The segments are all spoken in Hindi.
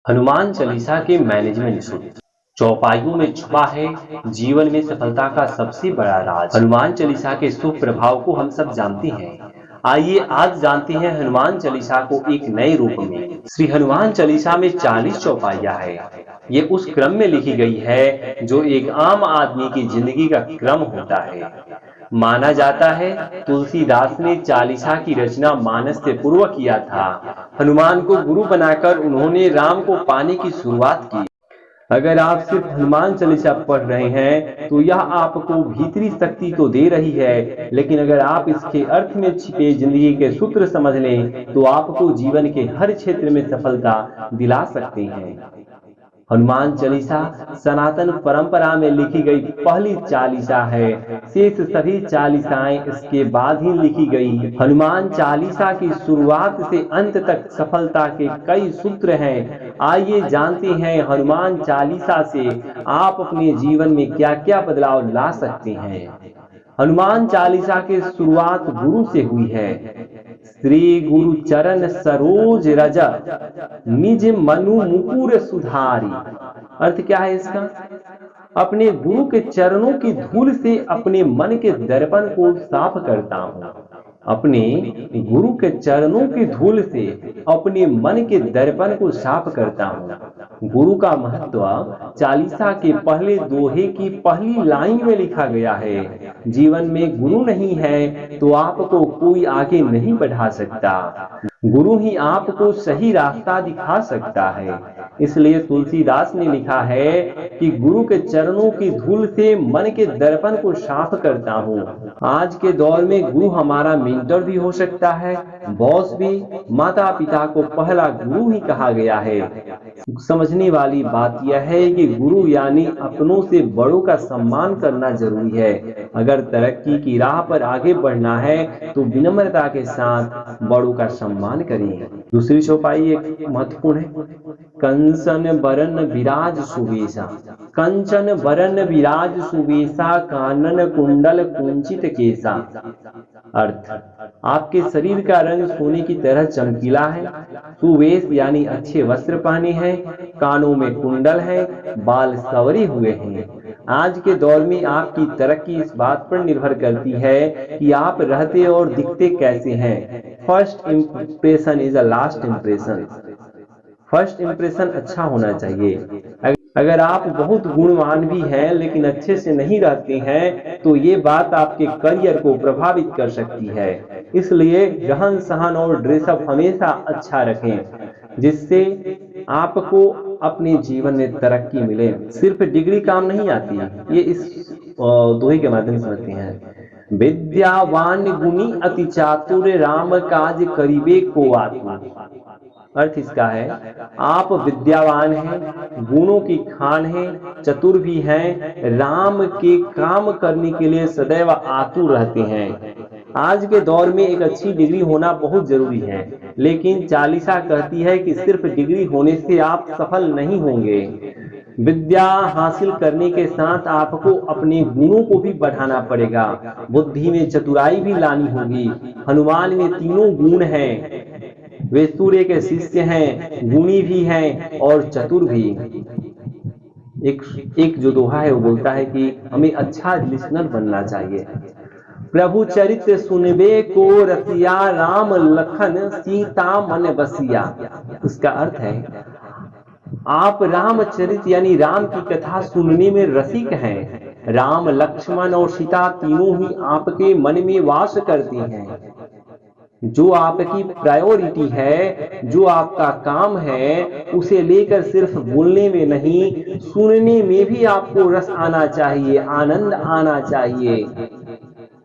हनुमान चालीसा के मैनेजमेंट सूत्र चौपाइयों में छुपा है जीवन में सफलता का सबसे बड़ा राज। हनुमान चालीसा के शुभ प्रभाव को हम सब जानते हैं। आइए आज जानते हैं हनुमान चालीसा को एक नए रूप में। श्री हनुमान चालीसा में 40 चौपाइयां है। ये उस क्रम में लिखी गई है जो एक आम आदमी की जिंदगी का क्रम होता है। माना जाता है तुलसीदास ने चालीसा की रचना मानस्य पूर्वक किया था। हनुमान को गुरु बनाकर उन्होंने राम को पाने की शुरुआत की। अगर आप सिर्फ हनुमान चालीसा पढ़ रहे हैं तो यह आपको भीतरी शक्ति तो दे रही है, लेकिन अगर आप इसके अर्थ में छिपे जिंदगी के सूत्र समझ लें तो आपको जीवन के हर क्षेत्र में सफलता दिला सकते हैं। हनुमान चालीसा सनातन परंपरा में लिखी गई पहली चालीसा है। शेष सभी चालीसाएं इसके बाद ही लिखी गई। हनुमान चालीसा की शुरुआत से अंत तक सफलता के कई सूत्र हैं। आइए जानते हैं हनुमान चालीसा से आप अपने जीवन में क्या क्या बदलाव ला सकते हैं। हनुमान चालीसा की शुरुआत गुरु से हुई है। श्री गुरु चरण सरोज रज निज मनु मुकुर सुधारी। अर्थ क्या है इसका? अपने गुरु के चरणों की धूल से अपने मन के दर्पण को साफ करता हूँ। अपने गुरु के चरणों की धूल से अपने मन के दर्पण को साफ करता हूँ। गुरु का महत्व चालीसा के पहले दोहे की पहली लाइन में लिखा गया है। जीवन में गुरु नहीं है तो आपको कोई आगे नहीं बढ़ा सकता। गुरु ही आपको सही रास्ता दिखा सकता है। इसलिए तुलसीदास ने लिखा है कि गुरु के चरणों की धूल से मन के दर्पण को साफ करता हूँ। आज के दौर में गुरु हमारा मेंटर भी हो सकता है, बॉस भी। माता पिता को पहला गुरु ही कहा गया है। समझने वाली बात यह है कि गुरु यानी अपनों से बड़ों का सम्मान करना जरूरी है। अगर तरक्की की राह पर आगे बढ़ना है तो विनम्रता के साथ बड़ों का सम्मान करें। दूसरी चौपाई एक महत्वपूर्ण है। कंचन बरन विराज सुवेशा। कंचन बरन विराज सुवेशा कानन कुंडल कुंचित केसा। अर्थ, आपके शरीर का रंग सोने की तरह चमकीला है। सुवेश यानी अच्छे वस्त्र पहने हैं, कानों में कुंडल है, बाल संवरे हुए हैं। आज के दौर में आपकी तरक्की इस बात पर निर्भर करती है कि आप रहते और दिखते कैसे हैं। First impression is a last impression. First impression अच्छा होना चाहिए। अगर आप बहुत गुणवान भी हैं लेकिन अच्छे से नहीं रहते हैं तो ये बात आपके करियर को प्रभावित कर सकती है। इसलिए रहन सहन और ड्रेसअप हमेशा अच्छा रखें जिससे आपको अपने जीवन में तरक्की मिले। सिर्फ डिग्री काम नहीं आती, ये इस दोहे के माध्यम से समझते हैं। विद्यावान गुणी अति चातुर राम काज करीबे को आतु। अर्थ इसका है, आप विद्यावान हैं, गुणों की खान हैं, चतुर भी हैं, राम के काम करने के लिए सदैव आतुर रहते हैं। आज के दौर में एक अच्छी डिग्री होना बहुत जरूरी है, लेकिन चालीसा कहती है कि सिर्फ डिग्री होने से आप सफल नहीं होंगे। विद्या हासिल करने के साथ आपको अपने गुणों को भी बढ़ाना पड़ेगा। बुद्धि में चतुराई भी लानी होगी। हनुमान में तीनों गुण हैं। वे सूर्य के शिष्य हैं, गुणी भी हैं और चतुर भी। एक जो दोहा है वो बोलता है कि हमें अच्छा लिसनर बनना चाहिए। प्रभु चरित्र सुनबे को रसिया राम लखन सीता मन बसिया। उसका अर्थ है, आप रामचरित यानी राम की कथा सुनने में रसिक हैं। राम लक्ष्मण और सीता तीनों ही आपके मन में वास करते हैं। जो आपकी प्रायोरिटी है, जो आपका काम है, उसे लेकर सिर्फ बोलने में नहीं, सुनने में भी आपको रस आना चाहिए, आनंद आना चाहिए।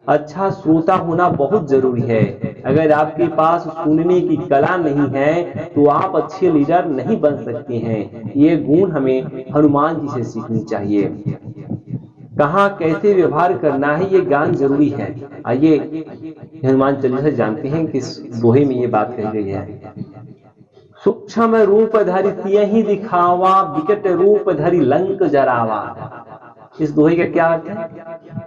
अच्छा श्रोता होना बहुत जरूरी है। अगर आपके पास सुनने की कला नहीं है तो आप अच्छे लीडर नहीं बन सकते हैं। ये गुण हमें हनुमान जी से सीखनी चाहिए। कहाँ कैसे व्यवहार करना है ये ज्ञान जरूरी है। आइए हनुमान चालीसा जानते हैं किस दोहे में ये बात कही गई है। सूक्ष्म रूप धरि सियहि दिखावा, विकट रूप धरि लंक जरावा। इस दोहे का क्या अर्थ है?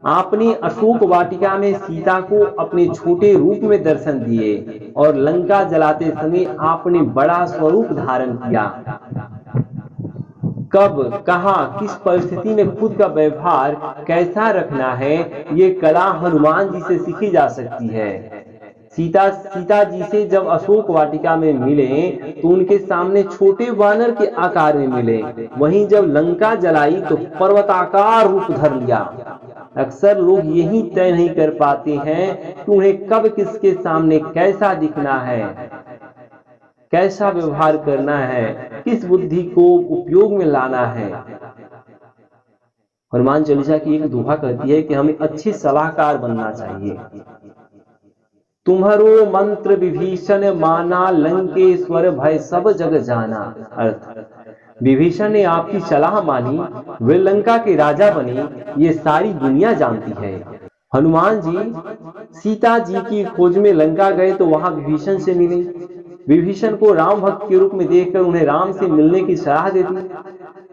आपने अशोक वाटिका में सीता को अपने छोटे रूप में दर्शन दिए और लंका जलाते समय आपने बड़ा स्वरूप धारण किया। कब, कहाँ, किस परिस्थिति में खुद का व्यवहार कैसा रखना है, ये कला हनुमान जी से सीखी जा सकती है। सीता जी से जब अशोक वाटिका में मिले तो उनके सामने छोटे वानर के आकार में मिले, वहीं जब लंका जलाई तो पर्वताकार रूप धर लिया। अक्सर लोग यही तय नहीं कर पाते हैं कि उन्हें कब किसके सामने कैसा दिखना है, कैसा व्यवहार करना है, किस बुद्धि को उपयोग में लाना है। हनुमान चालीसा की एक दोहा कहती है कि हमें अच्छे सलाहकार बनना चाहिए। तुम्हारो मंत्र विभीषण माना, लंकेश्वर भय सब जग जाना। अर्थ, विभीषण ने आपकी सलाह मानी, वे लंका के राजा बने, ये सारी दुनिया जानती है। हनुमान जी सीता जी की खोज में लंका गए तो वहां विभीषण से मिले। विभीषण को राम भक्त के रूप में देखकर उन्हें राम से मिलने की सलाह दे दी।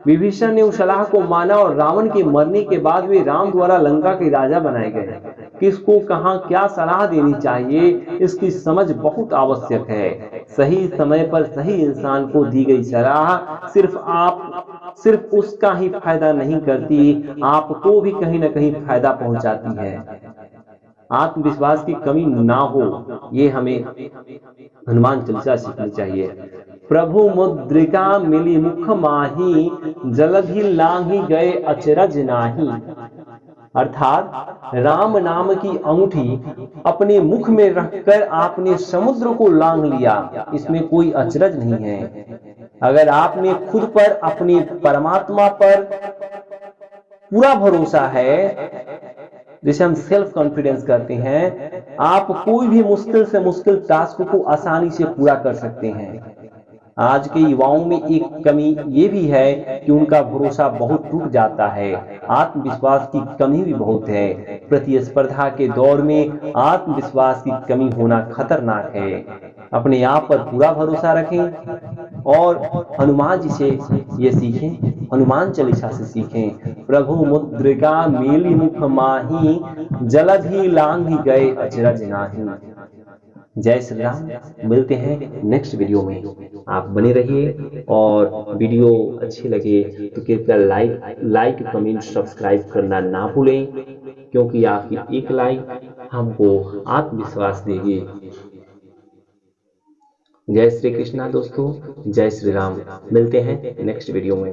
विभीषण ने उस सलाह को माना और रावण के मरने के बाद वे राम द्वारा लंका के राजा बनाए गए। किसको कहां क्या सलाह देनी चाहिए, इसकी समझ बहुत आवश्यक है। सही समय पर सही इंसान को दी गई सलाह सिर्फ उसका ही फायदा नहीं करती, आपको भी कहीं ना कहीं फायदा पहुंचाती है। आत्मविश्वास की कमी ना हो, ये हमें हनुमान चालीसा सीखनी चाहिए। प्रभु मुद्रिका मिली मुख माही, जलधि लांघी गए अचरज नाही। अर्थात राम नाम की अंगूठी अपने मुख में रखकर आपने समुद्र को लांघ लिया, इसमें कोई अचरज नहीं है। अगर आपने खुद पर, अपने परमात्मा पर पूरा भरोसा है, जिसे हम सेल्फ कॉन्फिडेंस कहते हैं, आप कोई भी मुश्किल से मुश्किल टास्क को आसानी से पूरा कर सकते हैं। आज के युवाओं में एक कमी ये भी है कि उनका भरोसा बहुत टूट जाता है, आत्मविश्वास की कमी भी बहुत है। प्रतिस्पर्धा के दौर में आत्मविश्वास की कमी होना खतरनाक है। अपने आप पर पूरा भरोसा रखें और हनुमान जी से ये सीखें, हनुमान चालीसा से सीखें। प्रभु मुद्रिका मेली मुख माही, जलधि लांघि गए अचरज नाही। जय श्री राम। मिलते हैं नेक्स्ट वीडियो में। आप बने रहिए और वीडियो अच्छी लगे तो कृपया लाइक कमेंट सब्सक्राइब करना ना भूलें, क्योंकि आपकी एक लाइक हमको आत्मविश्वास देगी। जय श्री कृष्णा दोस्तों, जय श्री राम। मिलते हैं नेक्स्ट वीडियो में।